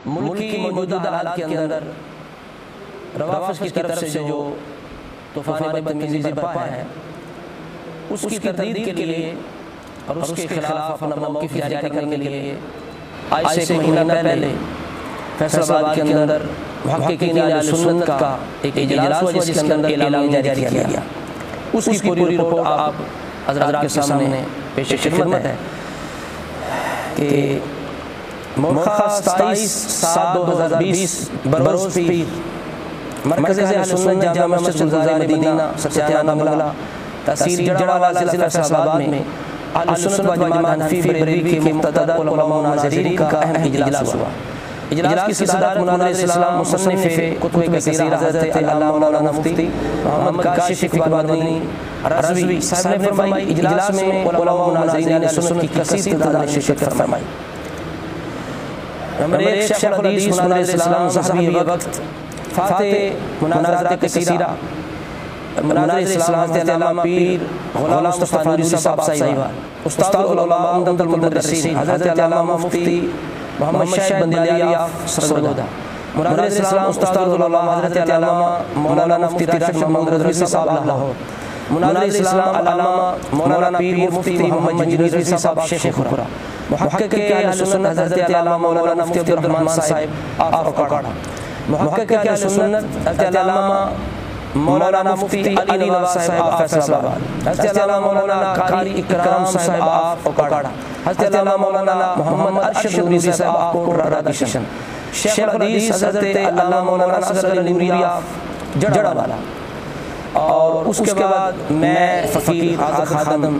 ملک کی موجودہ حالات کے اندر روافض کی طرف سے جو طوفان بدتمیزی برپا ہے اس کی تردید کے لیے اور اس کے خلاف اپنا موقف جاری کرنے کے لیے آج سے ایک مہینہ پہلے فیصل آباد کے اندر محققین اہل سنت کا ایک اجلاس ہوا جس کے اندر اعلان جاری کیا گیا. اس کی پوری رپورٹ آپ حضرات کے سامنے پیش خدمت ہے کہ مورخہ 27/7/2020 بروز پیر مرکز اہل سنت جامع مسجد گلزار مدینہ ستیانہ بنگلہ تحصیل جڑوالا ضلع فیصل آباد میں اہل سنت و جماعت حنفی بریلوی کے مقتدر علماء و ناظرین کا اہم اجلاس ہوا. اجلاس کی صدارت مولانا اسلام مصنف کتب کثیرہ حضرت علامہ مولانا مفتی محمد کاشف اقبال مدنی رضوی صاحب نے فرمائی. اجلاس میں علماء و ناظرین سنت کی کثیر تعداد نے شرکت فرمائی. نمبر 1 شیخ الحدیث مولانا اسلام صاحبی وقت فاتح مناظرات کثیرہ مناظر اسلام حضرت علامہ پیر غلام مصطفی نوری صاحب صاحبان استاد العلماء عمدۃ المدرسین حضرت علامہ مفتی محمد شاہد بندیالیاف سرگودہ مناظر اسلام استاد العلماء حضرت علامہ مولانا مفتی راشد محمد رضوی صاحب لاہور مناظر اسلام علامہ مولانا پیر مفتی محمد جنید رضوی صاحب شیخ خورا محقق اہل سنت حضرت علامہ مولانا مفتی عبدالرحمن صاحب اوکاڑا محقق اہل سنت حضرت علامہ مولانا مفتی علی نواز صاحب فیصل آباد حضرت علامہ مولانا قاری اکرام صاحب اوکاڑا حضرت علامہ مولانا محمد ارشد نوری صاحب کوٹرا کشن شیخ الحدیث حضرت علامہ مولانا اصغر علی نوری جڑوالا اور اس کے بعد میں فقیر آغا خادم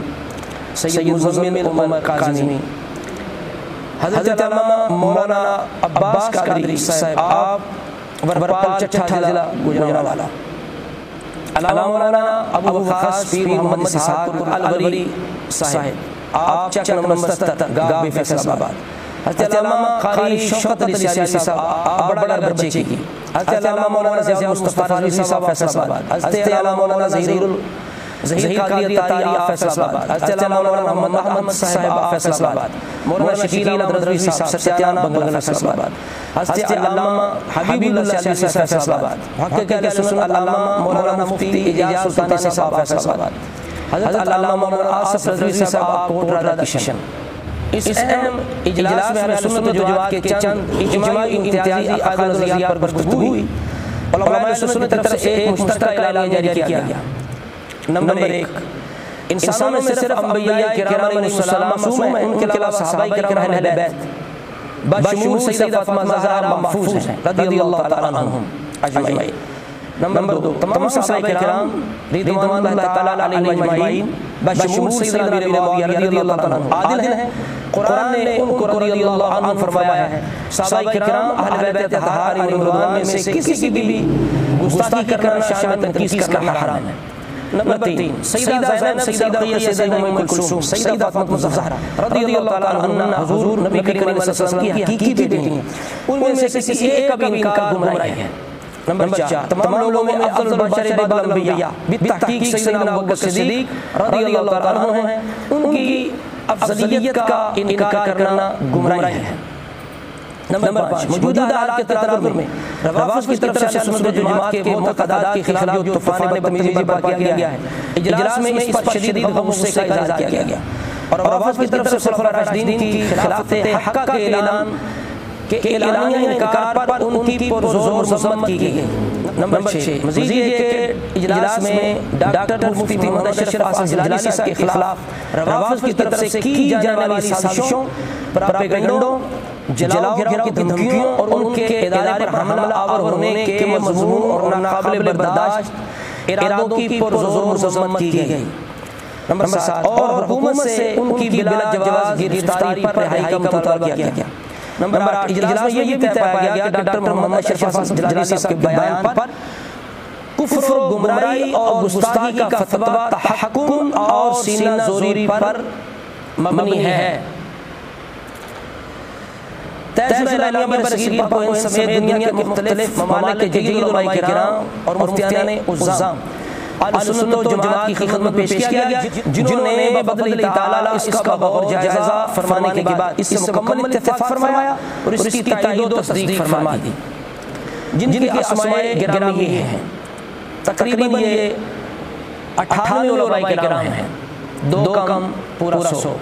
سید مزمل عمر کاظمی حضرت علامہ مولانا عباس قادری صاحب آپ ورپال چٹھا ضلع گجرانوالہ علامہ مولانا ابو وقاص پیر محمد اسحاق الولی صاحب آپ چک نمبر 77 گاہ فیصل آباد حضرت علامہ قاری شوکت علی سیاسی صاحب آپ بڑا بچے کی حضرت علامہ مولانا ضیاء مصطفیٰ رضوی صاحب فیصل آباد حضرت علامہ مولانا ظہیر قادری عطاری آپ فیصل آباد حضرت علامہ مولانا محمد احمد صاحب آپ فیصل آباد مولانا شکیل احمد رضوی صاحب ستیانہ بنگلہ فیصل آباد حضرت علامہ حبیب اللہ سیاسی صاحب فیصل آباد محقق اہل سنت علامہ مولانا مفتی اجاز سلطانی صاحب فیصل آباد حضرت علامہ مولانا آصف رضوی صاحب آپ کوٹرا کشن. اس اہم اجلاس میں اہل سنت و جماعت کے چند اجماعی امتیازی عقائد و نظریات پر گفتگو ہوئی. علماء اہل سنت کی طرف سے ایک مشترکہ اعلان جاری کیا گیا. نمبر 1 انسانوں میں صرف انبیاء کرام علیہ السلام معصوم ہیں, ان کے علاوہ صحابہ کرام اہل بیت بشمول سیدہ فاطمہ زہرا محفوظ ہیں رضی اللہ تعالی عنہم اجمعین. نمبر 2 تمام صحابہ کرام رضوان اللہ تعالی علیہم اجمعین بشمول سیدنا امیر معاویہ رضی اللہ تعالی عنہ عادل ہیں. قرآن نے ان کو رضی اللہ عنہ فرمایا ہے. صحابہ کرام اہل بیت اطہار رضوان میں سے کسی کی بھی گستاخی کرنا, شان میں تنقیص کرنا حرام ہے. نمبر 3 سیدہ زینب, سیدہ رقیہ, سیدہ ام کلثوم, سیدہ فاطمہ زہرا رضی اللہ تعالی عنہ حضور نبی کریم صلی اللہ علیہ وسلم کی حقیقی بیٹی ہیں. ان میں سے کسی ایک کا بھی انکار گمراہی ہے. نمبر 4 تمام لوگوں میں افضل البشر بعد الانبیاء بالتحقیق سیدنا ابوبکر صدیق رضی اللہ تعالی عنہ ہیں. ان کی افضلیت کا انکار کرنا گمراہی ہے. نمبر 5 موجودہ حالات کے تدابیر میں روافض کی طرف سے سنت و جماعت کے معتقدات کے خلاف جو طوفان بدتمیزی برپا کیا گیا ہے, اجلاس میں اس پر شدید غم و غصے کا اظہار کیا گیا اور روافض کی طرف سے خلفاء راشدین کی خلافت حقہ کے اعلان کے اعلانیہ انکار پر ان کی پرزور مذمت کی گئی. نمبر 6 مزید یہ کہ اجلاس میں ڈاکٹر مفتی محمد اشرف احسن جلالی صاحب کے خلاف روافض کی طرف سے کی جانے والی سازشوں, پراپیگنڈوں, جلاؤ گھراؤ کی دھمکیوں اور ان کے ادارے پر حملہ آور ہونے کے مضمون اور ناقابل برداشت ارادوں کی پرزور مذمت کی گئی. نمبر 7 اور حکومت سے ان کی بلا جواز گرفتاری پر رہائی کا مطالبہ کیا گیا. نمبر 8 اجلاس میں یہ بھی طے پایا گیا کہ ڈاکٹر محمد اشرف احسن جلالی صاحب کے بیان پر کفر و گمراہی اور گستاخی کا فتویٰ تحکم اور سینہ زوری پر مبنی ہے. تیسرا اعلامیہ برصغیر پاکستان سمیت دنیا کے مختلف ممالک کے جلیل علماء کرام اور مفتیان عظام اہل سنت و جماعت کی خدمت میں پیش کیا گیا، جنہوں نے بفضل اللہ تعالیٰ اس کا بغور جائزہ فرمانے کے بعد اس سے مکمل اتفاق فرمایا اور اس کی تائید و تصدیق فرما دی، جن کے اسماء گرامی ہیں۔ تقریباً یہ 98 علماء کرام ہیں، 2 کم پورا 100۔